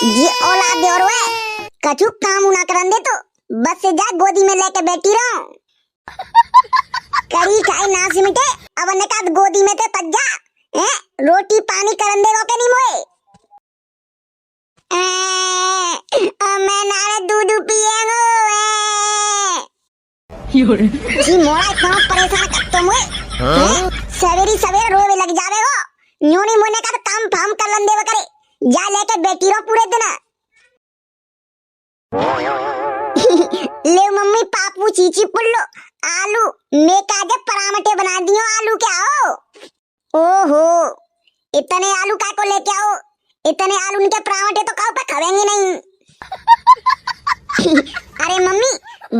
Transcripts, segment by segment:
जी औलाद दे और वे कछु काम ना करन दे तो बस से जा गोदी में लेके बैठी रहो। करी खाई ना सिमटे अब ने का गोदी में ते तक जा हैं रोटी पानी करन दे के नहीं मोए। मैं नारे दूध पिएंगो जी मोरा इतना परेशान करतो मोए सवेरी सवेरे रोवे लग जावे हो न्योनी मोने का काम फाम कर लन देवे करे जा लेके बैठी रहो पूरे दिन। ले मम्मी पापू चीची पुल्लो आलू मैं काजे परामठे बना दियो आलू के आओ। ओहो इतने आलू का को लेके आओ इतने आलू उनके परामठे तो खाओ पे खावेंगे नहीं। अरे मम्मी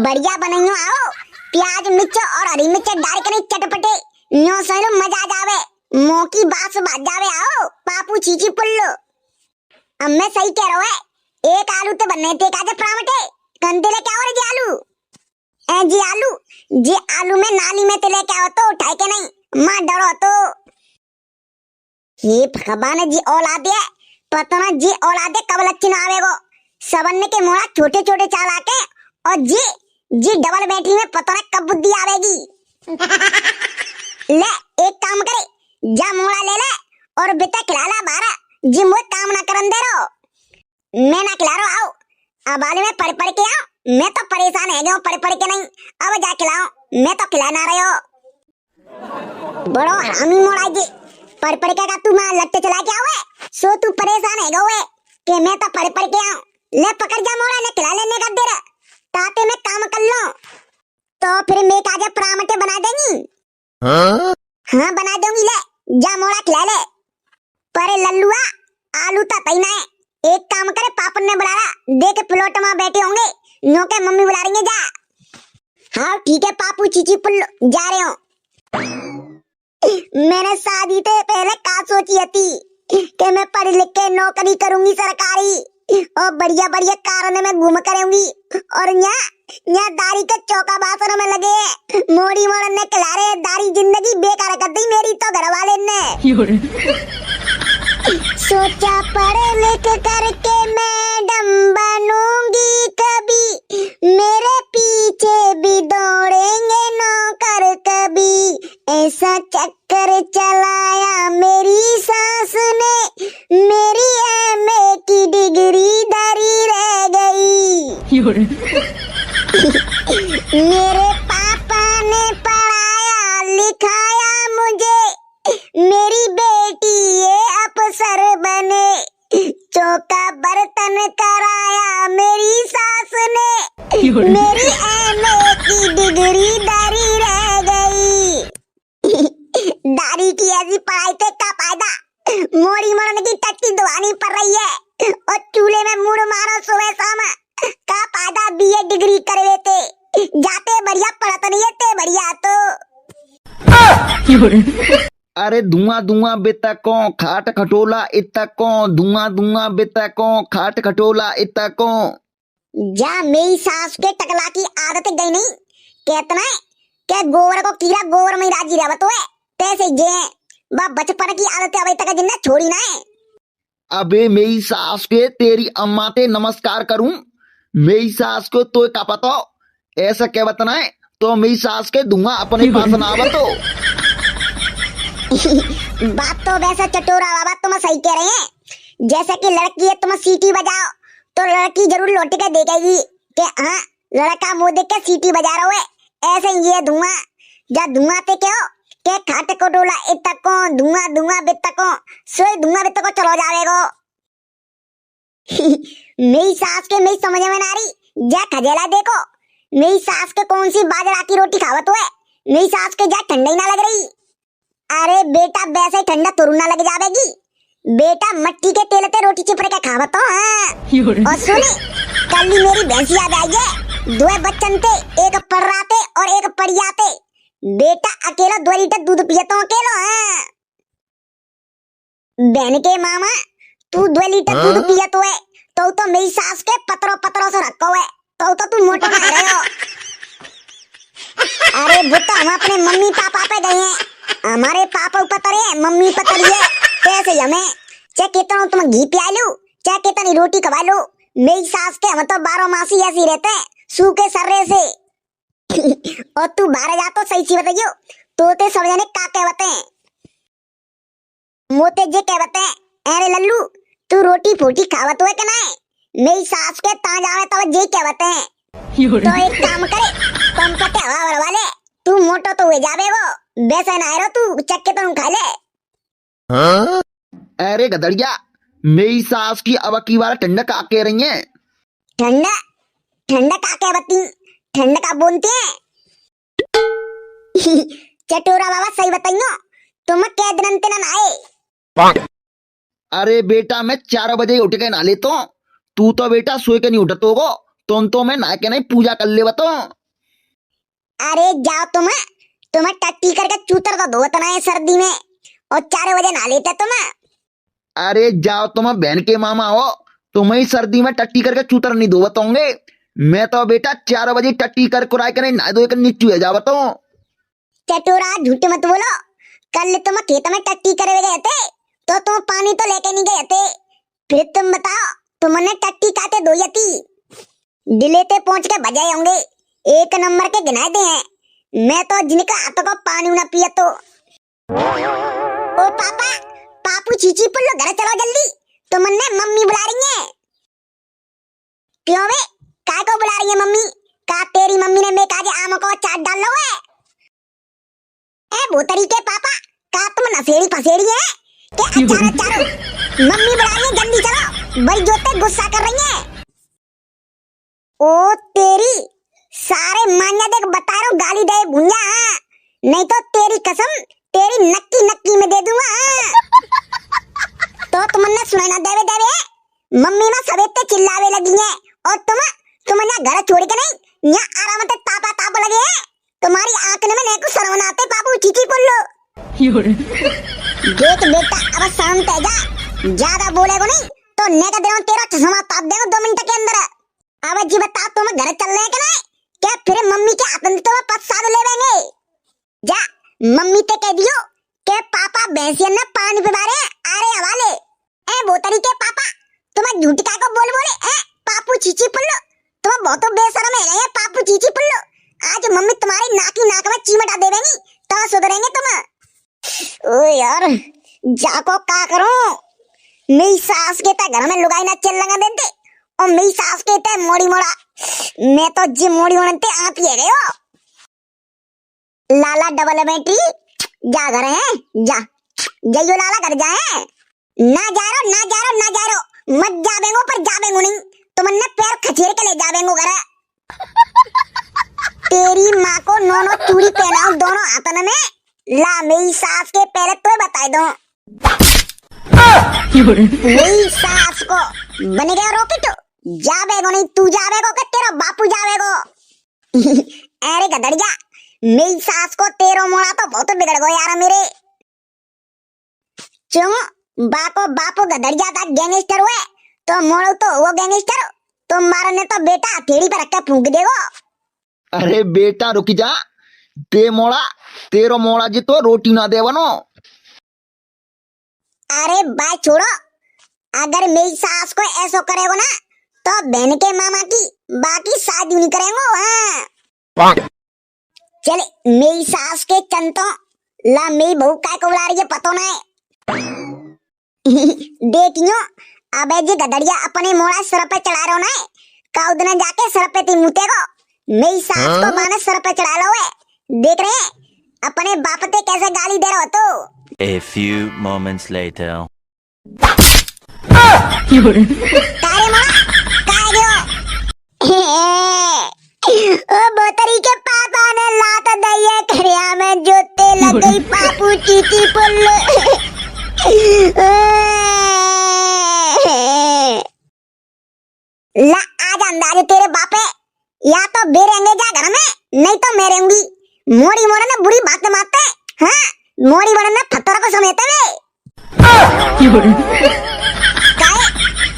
बढ़िया बनाइयो आओ प्याज मिर्च और हरी मिर्च डाल के नहीं चटपटे न्यो सरो मजा आ जावे मोकी बास बाज जावे आओ पापू चीची पुल्लो। अब मैं सही कह रहा है एक आलू तो बनने थे काजे परामठे कंते ले क्या हो जी आलू जी आलू में नाली में ते ले क्या हो तो उठाए के नहीं मां डरो तो ये भगवान जी औलाद है पता ना जी औलाद कब लच्छी ना आवेगो सबन्ने के मोड़ा छोटे छोटे चाला के और जी डबल बैटरी में पता ना कब बुद्धि आवेगी। ले एक काम करे जा मोड़ा ले ले और बेटा खिलाला बारा जी मुझे काम ना करन दे रहो मैं ना खिला रहा आओ अब आले में पढ़ पढ़ के आओ मैं तो परेशान है गया पढ़ पढ़ के नहीं अब जा खिलाओ मैं तो खिला ना रहे हो बड़ो हरामी मोड़ा जी पढ़ पढ़ के का तू मां लट्टे चला के आओ सो तू परेशान है गए कि मैं तो पढ़ पढ़ के आऊं ले पकड़ जा मोड़ा ले खिला लेने का दे ताते मैं काम कर लो तो फिर मैं काजे परामठे बना देंगी। हाँ बना दूंगी ले जा मोड़ा खिला ले पर लल्लुआ आलू ता तैना है एक काम करे पापन ने बुलाया देख प्लॉट में बैठे होंगे नो के मम्मी बुला रही है जा। हाँ ठीक है पापू चीची पुल्लो जा रहे हो। मैंने शादी से पहले का सोची थी कि मैं पढ़ लिख के नौकरी करूंगी सरकारी और बढ़िया बढ़िया कार में घूम करूंगी और यहाँ दाढ़ी के चौका बासन में लगे मोड़ी मोड़ ने खिला रहे दाढ़ी जिंदगी बेकार कर दी मेरी तो घर वाले ने। सोचा पढ़ लिख करके मैडम बनूंगी कभी मेरे पीछे भी दौड़ेंगे नौकर कभी ऐसा चक्कर चलाया मेरी सास ने मेरी एमए की डिग्री धरी रह गई। मेरे पापा ने पढ़ाया लिखाया मुझे मेरी बेटी ये अफसर बने चौका बर्तन कराया मेरी सास ने मेरी एमए की डिग्री धरी रह गई। दाढ़ी की ऐसी पढ़ाई से क्या फायदा मोड़ी मोड़ने की टट्टी दवानी पड़ रही है और चूल्हे में मुड़ मारो सुबह शाम का फायदा बीए डिग्री कर लेते जाते बढ़िया पढ़त नहीं है बढ़िया तो। अरे धुआं धुआं बेटा को खाट खटोला इतना को धुआं धुआं बेटा को खाट खटोला इतना को जा मेरी सास के टकला की आदत गई नहीं कहतना है क्या गोबर को कीड़ा गोबर में राजी रहत है तैसे जे बा बचपन की आदत अभी तक जिन्ना छोड़ी ना है। अबे मेरी सास के तेरी अम्मा ते नमस्कार करूं मेरी सास को तो क्या पता ऐसा क्या बताना है तो मेरी सास के धुआं अपने पास ना आवा तो। बात तो वैसा चटोरा बाबा तुम सही कह रहे हैं जैसे कि लड़की है तुम सीटी बजाओ तो लड़की जरूर लौट के देखेगी कि हाँ लड़का मुंह देख के सीटी बजा रहा है ऐसे ये धुआं जा धुआं ते क्या के खाट को डोला इतना को धुआं धुआं बित्ता को सोई धुआं बित्ता को चलो जावेगो। मेरी सास के मेरी समझ में ना रही जा खजेला देखो मेरी सास के कौन सी बाजरा की रोटी खावत है मेरी सास के जा ठंडा ही ना लग रही। अरे बेटा वैसे ठंडा तुरु ना लग जावेगी बेटा मट्टी के तेल ते रोटी चिपड़ के खावत हो। हाँ और सुनी कल मेरी भैंस याद आई है दो बच्चन थे एक पर्राते और एक परियाते बेटा अकेला 2 लीटर दूध पियता अकेला। हाँ बहन के मामा तू 2 लीटर दूध पिया तो मेरी सास के पत्रों पत्रों से रखो है तो तू मोटा ना रहे हो। अरे बुता हम अपने मम्मी पापा पे गए हैं हमारे पापा पतरे हैं मम्मी पतरी है कैसे हमें चे कितना तुम घी पिया लू चाहे कितनी रोटी खवा लो, मेरी सास के हम तो 12 मासी ऐसी रहते हैं सूखे सर्रे से। और तू बाहर जा तो सही सी बताइयो, तोते सब जने का कहते हैं, मोते जे कहते हैं। अरे लल्लू तू रोटी फूटी खावत हुए के ना, मेरी सास के ता जावे तब जे कहते हैं। तो एक काम करे, पंप पे हवा भरवा ले, तू मोटो तो हुए जावे वो, वैसे ना रो तू चक्के तो खा ले। हाँ? अरे गदड़िया, मेरी सास की अब की बार ठंडक आ कह रही है। ठंडा ठंडा का क्या बत्ती, ठंडा का बोलते हैं। चटोरा बाबा सही बताइयो, तुम क्या दिन ना आए। अरे बेटा मैं 4 बजे उठ के नहा लेता हूँ, तू तो बेटा सोए के नहीं उठतो हो, तो मैं नहा के नहीं पूजा कर ले बतो। अरे जाओ तुम्हें टट्टी करके चूतर तो धोत ना है सर्दी में, और 4 बजे नहा लेते तुम। अरे जाओ तुम बहन के मामा हो, तुम्हें ही सर्दी में टट्टी करके चूतर नहीं धोवत होंगे। मैं तो बेटा 4 बजे टट्टी कर कुराई के नहीं नहा धो के नीचू है जावत हूँ। चटोरा झूठ मत बोलो, कल तुम खेत में टट्टी करे गए थे तो तुम पानी तो लेके नहीं गए थे, फिर तुम बताओ तुमने टट्टी काटे धोई थी। दिलेते पहुंच के बजाए होंगे, एक नंबर के गिनाए दे हैं। मैं तो जिनका हाथों को पानी ना पिया तो। ओ पापा, पापू चीची पुल्लो घर चलो जल्दी, तुमने मम्मी बुला रही है। क्यों वे, काय को बुला रही है मम्मी? का तेरी मम्मी ने मैं काजे आम को चाट डाल लो है? ए भूतरी के पापा, का तुम नसेड़ी फसेड़ी है के अचार चारो? मम्मी बुला रही है, जल्दी चलो, बड़ी जोते गुस्सा कर रही है। ओ तेरी सारे मान्या देख बता रहा हूँ, गाली दे भुंजा, नहीं तो तेरी कसम तेरी नक्की नक्की में दे दूंगा। तो तुमने सुना ना देवे देवे, मम्मी ना सवेते चिल्लावे लगी है, और तुम ना घर छोड़ के नहीं यहाँ आराम से तापा ताप लगे है। तुम्हारी आंख में नहीं कुछ शर्म ना आते पापू चीची पुल्लो। देख बेटा अब शांत है जा, ज्यादा बोलेगो नहीं तो नेका देव तेरा चश्मा ताप देगा 2 मिनट के अंदर। अब जी बता तुम घर चल रहे के नहीं, क्या फिर मम्मी के आतंक तो 5 साल ले लेंगे। जा मम्मी ते कह दियो के पापा भैंसिया ने पानी पिला रहे आरे हवाले। ए बोतरी के पापा, तुम झूठ का को बोल बोले ए पापू चीची पुल्लो, तुम बहुत बेशरम है ये पापू चीची पुल्लो। आज मम्मी तुम्हारी नाक में चीमटा देवेंगी तो सुधरेंगे तुम। ओ यार जाको का करूं, मेरी सास के ता घर में लुगाई ना चल लगा देते, और मेरी सास के ता मोड़ी मोड़ा, मैं तो जी मोड़ी मोड़ते आप ही है गयो। लाला डबल बैटरी जा घर है, जा जइयो लाला घर जाए। ना जा रो मत जाबेंगो, पर जाबेंगो नहीं, तुमने पैर खचेर के ले जाबेंगो घर। तेरी माँ को नोनो चूड़ी पहनाऊं दोनों हाथों में, ला मेरी सास के पैर तो बता दो। मेरी सास को बन गया रॉकेट, जाबेगो नहीं, तू जाबेगो कि तेरा बापू जाबेगो। अरे गदड़िया, मेरी सास को तेरो मोड़ा तो बहुत बिगड़ गो यार मेरे। क्यों बापो गदड़िया था गैंगस्टर हुए तो मोड़ो तो वो गैंगस्टर, तुम्हारा ने तो बेटा हथेली पर रख के फूंक देगो। अरे बेटा रुक जा, ते मोड़ा तेरो मोड़ा जी तो रोटी ना दे बनो। अरे बात छोड़ो, अगर मेरी सास को ऐसा करेगो ना तो बहन के मामा की बाकी शादी नहीं करेंगे। हाँ चले मेरी सास के चंतो, ला मेरी बहू काय को बुला रही है पतो ना है। देखियो अबे जी गदड़िया अपने मोड़ा सर पे चढ़ा रहो ना, काउदने जाके सर पे ती मुतेगो, मेरी सास को माने सर पे चढ़ा लो है। देख रहे हैं अपने बाप ते कैसे गाली दे रहे हो तो। A few moments later. तारे माँ काय गयो? ओ बोतरी के पापा ने लात दइए खरिया में जोते लग गई पापू चीटी पुल्लो। ला आज अंदाजे तेरे बापे, या तो बेरेंगे जा घर में, नहीं तो मैं रहूंगी। मोड़ी मोड़ा ने बुरी बात मारते, हाँ मोड़ी मोड़ा ने पत्थर को समेटे वे।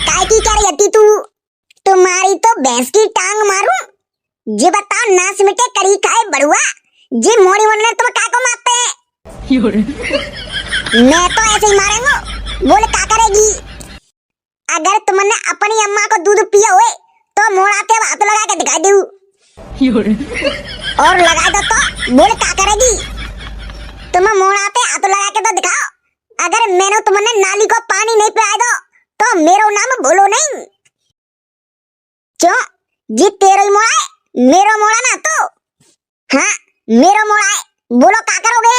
काय की क्या रही तू? तुम्हारी तो भैंस की टांग मारूं, जी बता नास मिटे करी खाए बड़ुआ, जी मोड़ी मोड़ा ने तुम काय को मारते हैं? मैं तो ऐसे ही मारेंगे, बोले क्या करेगी? अगर तुमने अपनी अम्मा को दूध पिया हुए तो मोड़ाते हाथ लगा के दिखा दू और लगा दो तो बोल क्या करेगी। तुम मोड़ाते हाथ लगा के तो दिखाओ। अगर मैंने तुमने नाली को पानी नहीं पिया दो तो मेरो नाम बोलो नहीं। क्यों जी तेरा ही मोड़ा है, मेरो मोड़ा ना तो। हाँ मेरो मोड़ा है, बोलो क्या करोगे।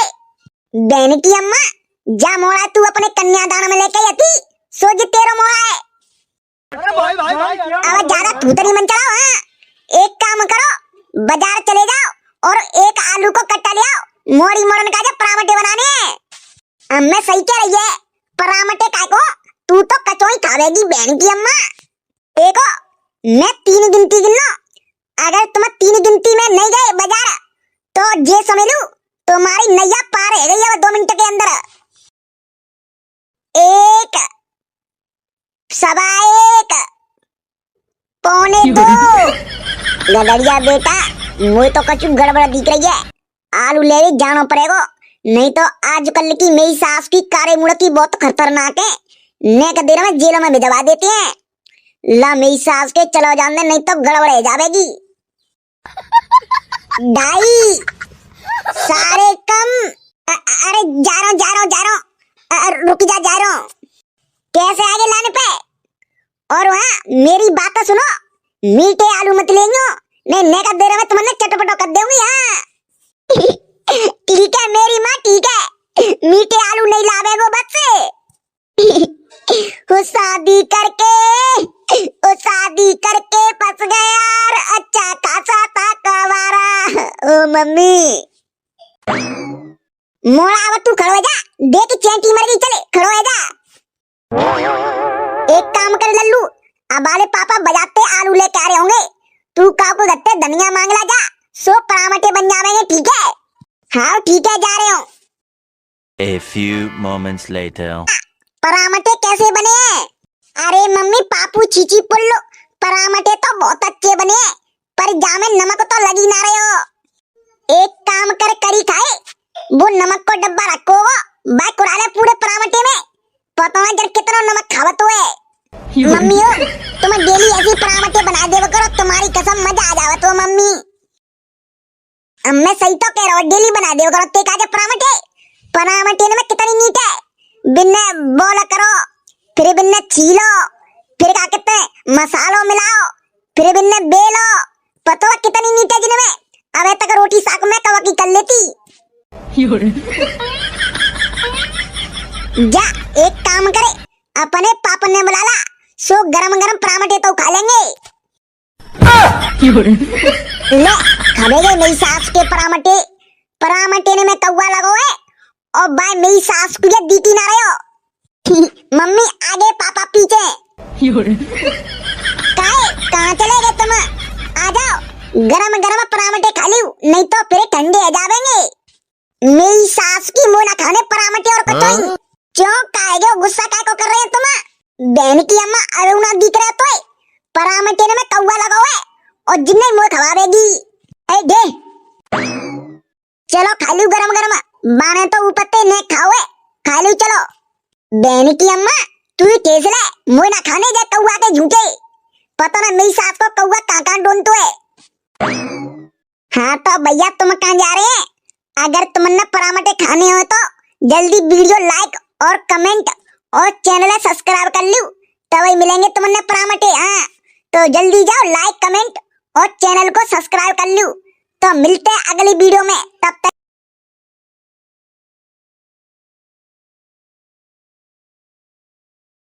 बहन की अम्मा जा मोड़ा तू अपने कन्यादान में लेके आती सो जी तेरा मोड़ा है। अब ज्यादा थूतरी मन चलाओ। हाँ एक काम करो बाजार चले जाओ और एक आलू को कट्टा ले आओ, मोड़ी मोड़न का जो परामठे बनाने हैं। अम्मा सही कह रही है, परामठे काय को तू तो कचौड़ी खावेगी बहन की अम्मा। देखो मैं 3 गिनती गिनो, अगर तुम 3 गिनती में नहीं गए बाजार तो ये समझ लूं तुम्हारी नैया पार है गई है 2 मिनट के अंदर। 1 सवा 1 पौने 2। गदड़िया बेटा मुझे तो कछु गड़बड़ दिख रही है, आलू ले जाना पड़ेगा नहीं तो आजकल की मेरी सास की कारे मुड़की बहुत खतरनाक है। नेक देर में जेल में भिजवा देते हैं। ला मेरी सास के चलो जाने नहीं तो गड़बड़ हो जाएगी। 2.5 सारे कम। अरे जा रहा हूँ रुक जा रहा हूँ। कैसे आगे लाने पे। और वहाँ मेरी बात तो सुनो, मीठे आलू मत लेंगे नहीं नेका देर में तुमने चटपटो कर दूंगी। हाँ ठीक है मेरी माँ ठीक है, मीठे आलू नहीं लावेगो बस से। शादी करके फंस गया यार, अच्छा खासा था कवारा। ओ मम्मी मोड़ा अब तू खड़ो हो जा, देख चैंटी मर गई, चले खड़ो हो जा। एक काम कर लल्लू, अब वाले पापा बजाते आलू लेके आ रहे होंगे, तू काऊ को गत्ते धनिया मांग ला जा, सो परामठे बन जाएंगे ठीक है। हाँ ठीक है जा रहे हो। A few moments later. परामठे कैसे बने हैं। अरे मम्मी पापू चीची पुल्लो परामठे तो बहुत अच्छे बने हैं, पर जामे नमक तो लगी ना रहे हो। एक काम कर करी खाए, वो नमक को डब्बा रखो बाय कुराले पूरे परामठे में, पता है जर कितना नमक खावत हुए। मम्मी हो तुम डेली ऐसी परामठे बना देव करो, तुम्हारी कसम मजा आ जावत हो मम्मी। मैं सही तो कह रहा हूँ, डेली बना देव करो ते काजे परामठे में कितनी नीट है। बिन्ने बोला करो, फिर बिन्ने छीलो, फिर क्या कहते हैं मसालों मिलाओ, फिर बिन्ने बेलो, पता है कितनी नीट है जिनमें। अब तक रोटी साग में कवा की कर लेती। जा एक काम करे, अपने पापा ने बुला ला, सो गरम गरम परामठे तो खा लेंगे। ले खावेगे मेरी सास के परामठे ने मैं कौवा लगो है और बाय मेरी सास को ये दीती ना रहे हो। मम्मी आगे पापा पीछे। कहाँ चले गए तुम, आ जाओ गरम गरम परामठे खा लियो नहीं तो फिर ठंडे हो जावेंगे। मेरी सास की मुंह ना खाने परामठे और कचौड़ी। क्यों काहे गुस्सा काय को कर रहे हैं तुम। बहन की अम्मा अरुणा दिख रहे तो परामठे ने मैं कौवा लगाओ है और जिन्ने मुंह खवावेगी। ए दे चलो खा लियो गरम गरम, बाने तो ऊपरते ने खाओ खा लियो चलो। बहन की अम्मा तू ही टेस ले, मुंह ना खाने जा कौवा के झूठे, पता ना मेरी सास को कौवा कहाँ ढूंढतो है। हाँ तो भैया तुम कहाँ जा रहे हैं। अगर तुमने परामठे खाने हो तो जल्दी वीडियो लाइक और कमेंट और चैनल सब्सक्राइब कर लियो, तभी मिलेंगे तुमने परामठे। हाँ तो जल्दी जाओ लाइक कमेंट और चैनल को सब्सक्राइब कर लियो। तो मिलते हैं अगली वीडियो में।